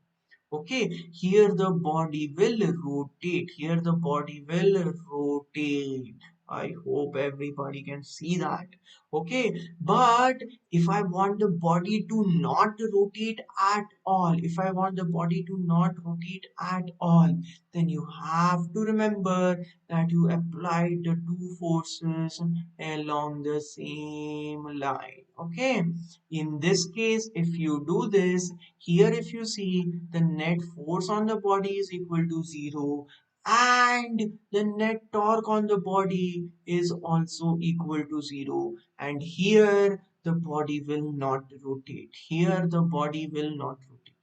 Okay, here the body will rotate. Here the body will rotate. I hope everybody can see that. Okay, but if I want the body to not rotate at all, if I want the body to not rotate at all, then you have to remember that you applied the two forces along the same line. Okay, in this case, if you do this, here, if you see, the net force on the body is equal to zero, and the net torque on the body is also equal to zero. And here, the body will not rotate. Here, the body will not rotate.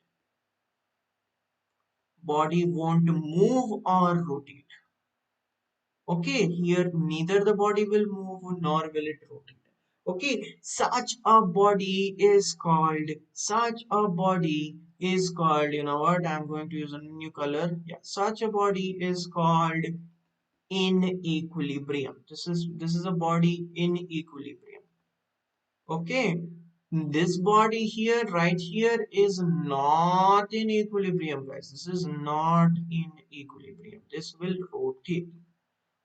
Body won't move or rotate. Okay, here neither the body will move nor will it rotate. Okay, such a body is called, you know what, I'm going to use a new color. Yeah, such a body is called in equilibrium. This is a body in equilibrium. Okay, this body here, right here, is not in equilibrium, guys. This is not in equilibrium. This will rotate.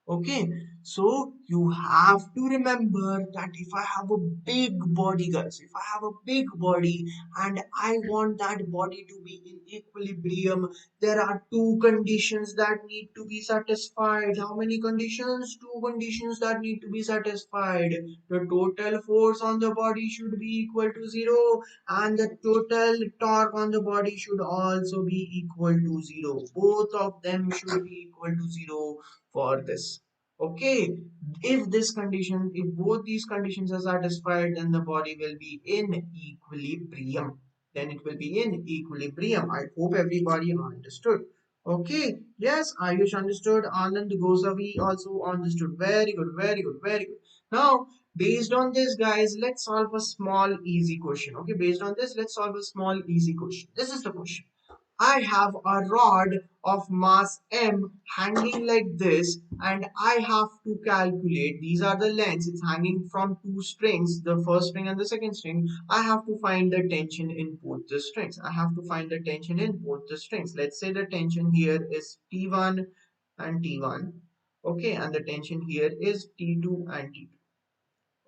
Okay, so you have to remember that if I have a big body, guys, if I have a big body and I want that body to be in equilibrium, there are two conditions that need to be satisfied. How many conditions? Two conditions that need to be satisfied. The total force on the body should be equal to zero, and the total torque on the body should also be equal to zero. Both of them should be equal to zero for this. Okay, if both these conditions are satisfied, then the body will be in equilibrium. Then it will be in equilibrium. I hope everybody understood. Okay, yes, Ayush understood. Anand Gosavi also understood. Very good, very good, very good. Now, based on this, guys, let's solve a small easy question. Okay, based on this, let's solve a small easy question. This is the question. I have a rod of mass m hanging like this, and I have to calculate, these are the lengths, it's hanging from two strings, the first string and the second string. I have to find the tension in both the strings. I have to find the tension in both the strings. Let's say the tension here is T1 and T1. Okay, and the tension here is T2 and T2.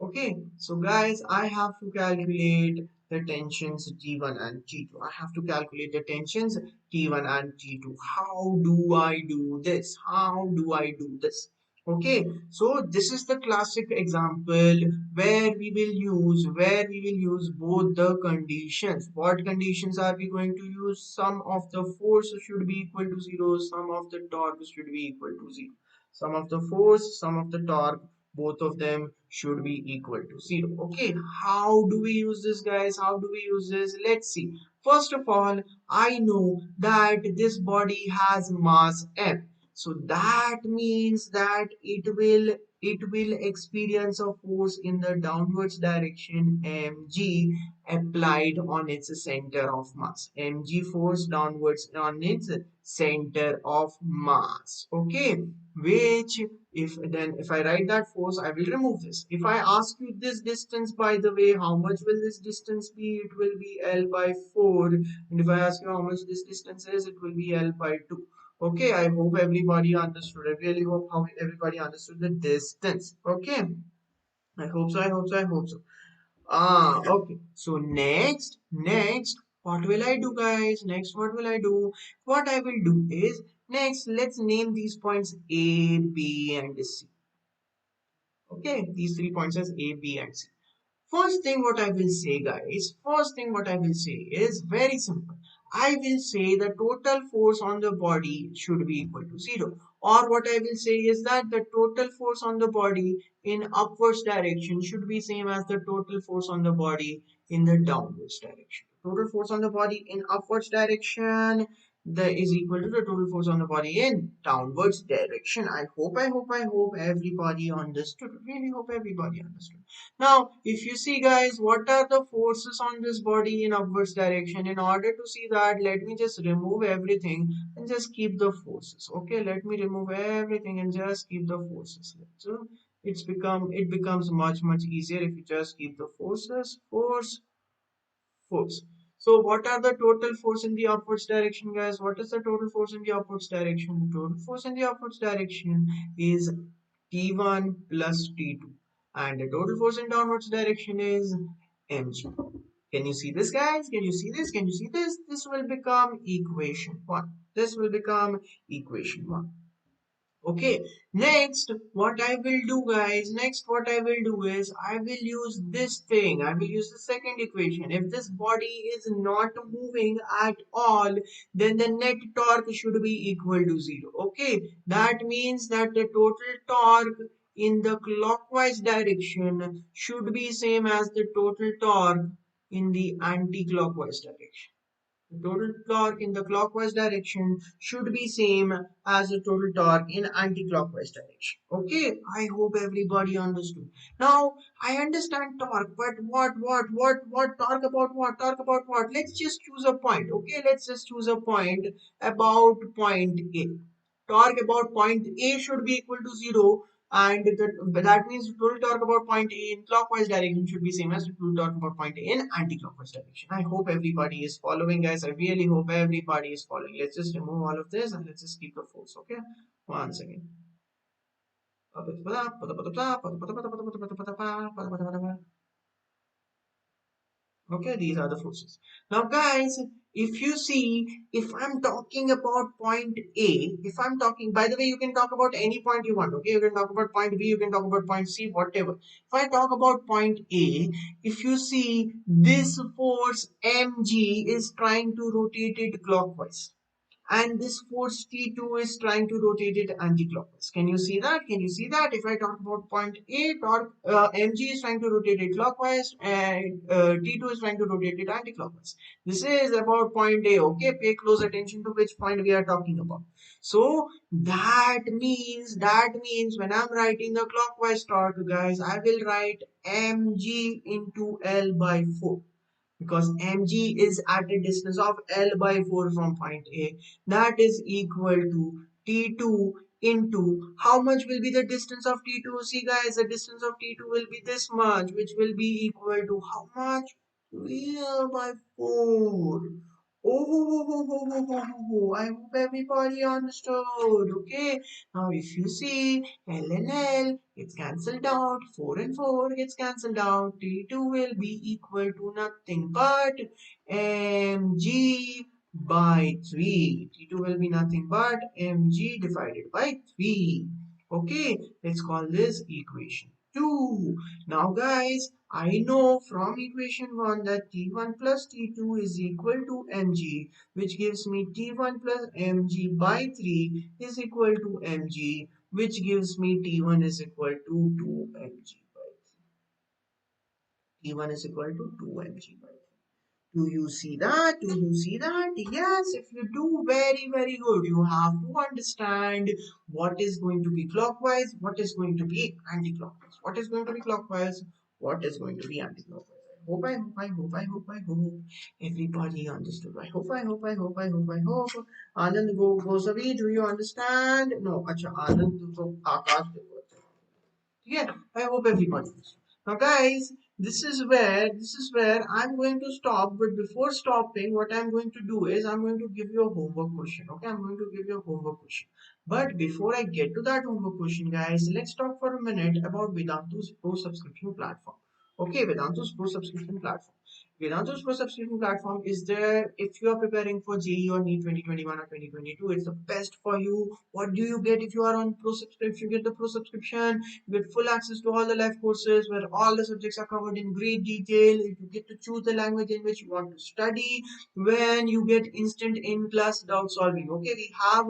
Okay, so guys, I have to calculate the tensions T1 and T2. I have to calculate the tensions T1 and T2. How do I do this? How do I do this? Okay, so this is the classic example where we will use both the conditions. What conditions are we going to use? Sum of the force should be equal to zero. Sum of the torque should be equal to zero. Sum of the force, sum of the torque, both of them should be equal to zero. Okay, how do we use this, guys? How do we use this? Let's see. First of all, I know that this body has mass m, so that means that it will experience a force in the downwards direction mg applied on its center of mass. Mg force downwards on its center of mass. Okay, which, if I write that force, I will remove this. If I ask you this distance, by the way, how much will this distance be? It will be L by 4. And if I ask you how much this distance is, it will be L by 2. Okay, I hope everybody understood. I really hope how everybody understood the distance. Okay, I hope so. I hope so. I hope so. Okay. So next, What will I do, guys? Next, what will I do? What I will do is, next, let's name these points A, B, and C. Okay, these 3 points as A, B, and C. First thing what I will say, guys, first thing what I will say is very simple. I will say the total force on the body should be equal to 0. Or what I will say is that the total force on the body in upwards direction should be same as the total force on the body in the downwards direction. Total force on the body in upwards direction is equal to the total force on the body in downwards direction. I hope everybody understood. Really hope everybody understood. Now, if you see, guys, what are the forces on this body in upwards direction? In order to see that, let me just remove everything and just keep the forces. Okay, let me remove everything and just keep the forces. So it becomes much easier if you just keep the forces, force. So what are the total force in the upwards direction, guys? What is the total force in the upwards direction? The total force in the upwards direction is T1 plus T2. And the total force in downwards direction is mg. Can you see this, guys? Can you see this? Can you see this? This will become equation 1. This will become equation 1. Okay, next what I will do, guys, next what I will do is I will use this thing. I will use the second equation. If this body is not moving at all, then the net torque should be equal to 0. Okay, that means that the total torque in the clockwise direction should be same as the total torque in the anti-clockwise direction. The total torque in the clockwise direction should be same as the total torque in anti-clockwise direction. Okay, I hope everybody understood. Now, I understand torque, but what, torque about what, torque about what? Let's just choose a point. Okay, let's just choose a point about point A. Torque about point A should be equal to 0, and that means total torque about point A in clockwise direction should be same as total torque about point A in anti-clockwise direction. I hope everybody is following, guys. I really hope everybody is following. Let's just remove all of this and let's just keep the force. Okay, once again. Okay, these are the forces. Now, guys, if you see, if I'm talking about point A, if I'm talking, by the way, you can talk about any point you want. Okay, you can talk about point B, you can talk about point C, whatever. If I talk about point A, if you see, this force mg is trying to rotate it clockwise, and this force T2 is trying to rotate it anti-clockwise. Can you see that? Can you see that? If I talk about point A, torque mg is trying to rotate it clockwise, and T2 is trying to rotate it anti-clockwise. This is about point A. Okay, pay close attention to which point we are talking about. So that means when I'm writing the clockwise torque, guys, I will write mg into L by 4, because mg is at a distance of L by 4 from point A. That is equal to T2 into how much will be the distance of T2? See, guys, the distance of T2 will be this much, which will be equal to how much? L by 4. I hope everybody understood. Okay, now if you see L and L gets cancelled out, 4 and 4 gets cancelled out, T2 will be equal to nothing but mg by 3. T2 will be nothing but mg divided by 3. Okay, let's call this equation 2. Now, guys, I know from equation 1 that T1 plus T2 is equal to mg, which gives me T1 plus mg by 3 is equal to mg, which gives me T1 is equal to 2 mg by 3. T1 is equal to 2 mg by 3. Do you see that? Do you see that? Yes, if you do, very good. You have to understand what is going to be clockwise, what is going to be anti-clockwise. What is going to be clockwise, what is going to be anti-clockwise. I hope everybody understood. I hope. Anand goes away. Do you understand? No, acha, Anand to Akash. Yeah, I hope everybody is. Now, guys, this is where I'm going to stop. But before stopping, what I'm going to do is I'm going to give you a homework question. Okay, I'm going to give you a homework question. But before I get to that homework question, guys, let's talk for a minute about Vedantu's pro subscription platform. Okay, Vedantu's pro subscription platform. Vedantu's pro subscription platform is there if you are preparing for JEE or NEET 2021 or 2022. It's the best for you. What do you get if you are on pro subscription? You get the pro subscription. You get full access to all the live courses where all the subjects are covered in great detail. You get to choose the language in which you want to study. When you get instant in-class doubt solving. Okay, we have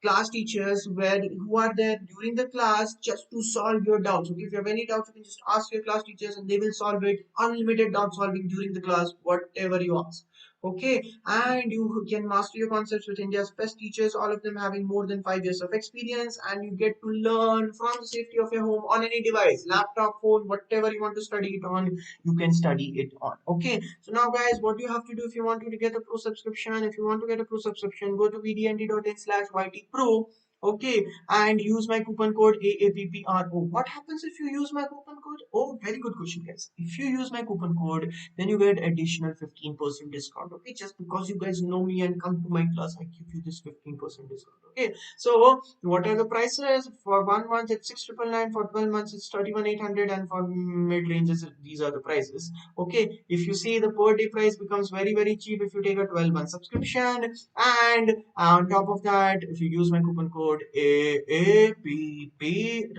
class teachers where who are there during the class just to solve your doubts. Okay, if you have any doubts, you can just ask your class teachers and they will solve it. Unlimited doubt solving during the class, whatever you ask. Okay, and you can master your concepts with India's best teachers, all of them having more than 5 years of experience, and you get to learn from the safety of your home on any device, laptop, phone, whatever you want to study it on, you can study it on. Okay, so now guys, what do you have to do if you want to get a pro subscription? If you want to get a pro subscription, go to vdnd.in/ytpro. Okay, and use my coupon code AAPPRO. What happens if you use my coupon code? Oh, very good question, guys. If you use my coupon code, then you get additional 15% discount. Okay, just because you guys know me and come to my class, I give you this 15% discount. Okay, so what are the prices? For 1 month it's 6,999, for 12 months it's 31,800, and for mid ranges these are the prices. Okay, if you see, the per day price becomes very cheap if you take a 12-month subscription, and on top of that, if you use my coupon code AAPP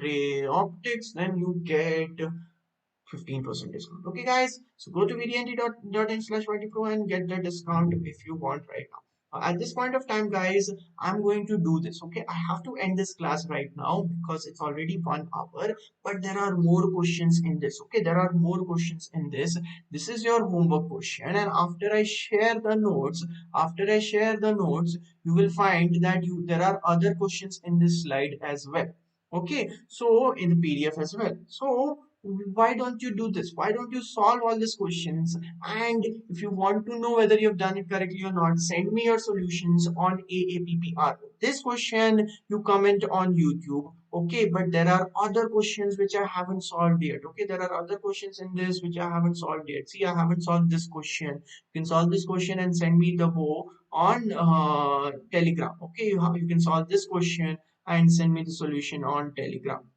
Ray Optics, then you get 15% discount. Okay, guys, so go to vdnt.in/ytpro and get the discount if you want right now. At this point of time, guys, I'm going to do this. Okay, I have to end this class right now because it's already 1 hour, but there are more questions in this. Okay, there are more questions in this. This is your homework question, and after I share the notes, you will find that there are other questions in this slide as well. Okay, so in the PDF as well. So why don't you do this? Why don't you solve all these questions? And if you want to know whether you've done it correctly or not, send me your solutions on AAPPR. This question you comment on YouTube. Okay, but there are other questions which I haven't solved yet. Okay, there are other questions in this which I haven't solved yet. See, I haven't solved this question. You can solve this question and send me the bow on Telegram. Okay, you can solve this question and send me the solution on Telegram.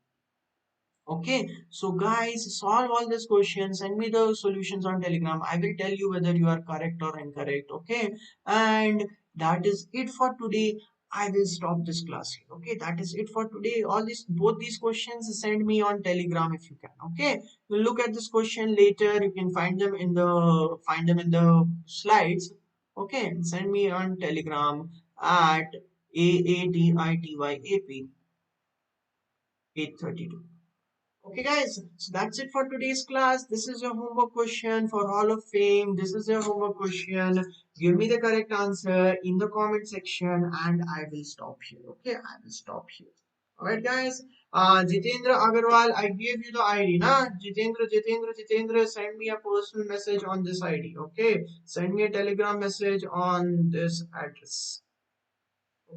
Okay, so guys, solve all these questions, send me the solutions on Telegram. I will tell you whether you are correct or incorrect. Okay, and that is it for today. I will stop this class here. Okay, that is it for today. Both these questions, send me on Telegram if you can. Okay, you look at this question later. You can find them in the slides. Okay, send me on Telegram at AADITYAP 832. Okay, guys, so that's it for today's class. This is your homework question for Hall of Fame. This is your homework question. Give me the correct answer in the comment section and I will stop here. Okay, I will stop here. Alright, guys. Jitendra Agarwal, I gave you the ID. Na? Jitendra, send me a personal message on this ID. Okay, send me a telegram message on this address.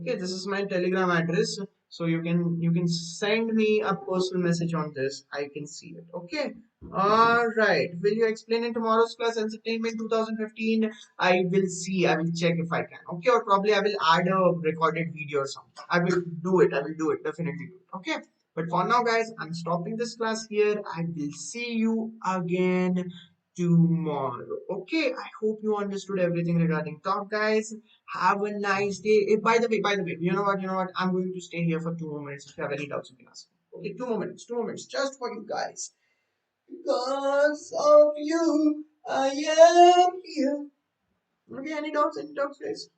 Okay, this is my telegram address, so you can send me a personal message on this. I can see it. Okay, all right, will you explain in tomorrow's class entertainment 2015? I will see, I will check if I can. Okay, or probably I will add a recorded video or something. I will do it definitely do it. Okay, but for now guys, I'm stopping this class here. I will see you again tomorrow. Okay, I hope you understood everything regarding talk, guys. Have a nice day. By the way, you know what? I'm going to stay here for 2 more minutes. If you have any doubts, you can ask. Okay, 2 more minutes, just for you guys. Because of you, I am here. Okay, any doubts? Any doubts, guys?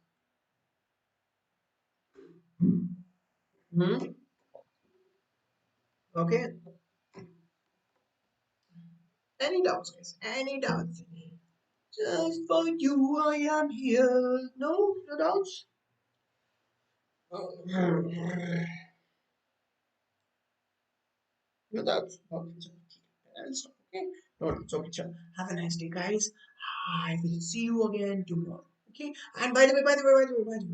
Hmm? Okay, any doubts, guys? Any doubts? Just for you, I am here. No, no doubts. No doubts. Okay, okay. No, it's okay. Chill. Have a nice day, guys. I will see you again tomorrow. Okay. And by the way,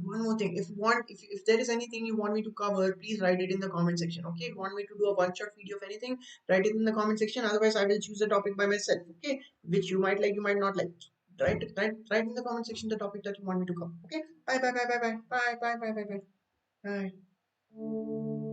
one more thing. If there is anything you want me to cover, please write it in the comment section. Okay. If you want me to do a one-shot video of anything, write it in the comment section. Otherwise, I will choose a topic by myself. Okay. Which you might like, you might not like. Write in the comment section the topic that you want me to cover. Okay. Bye. Bye. Bye. Bye. Bye. Bye. Bye. Bye. Bye. Bye. Bye.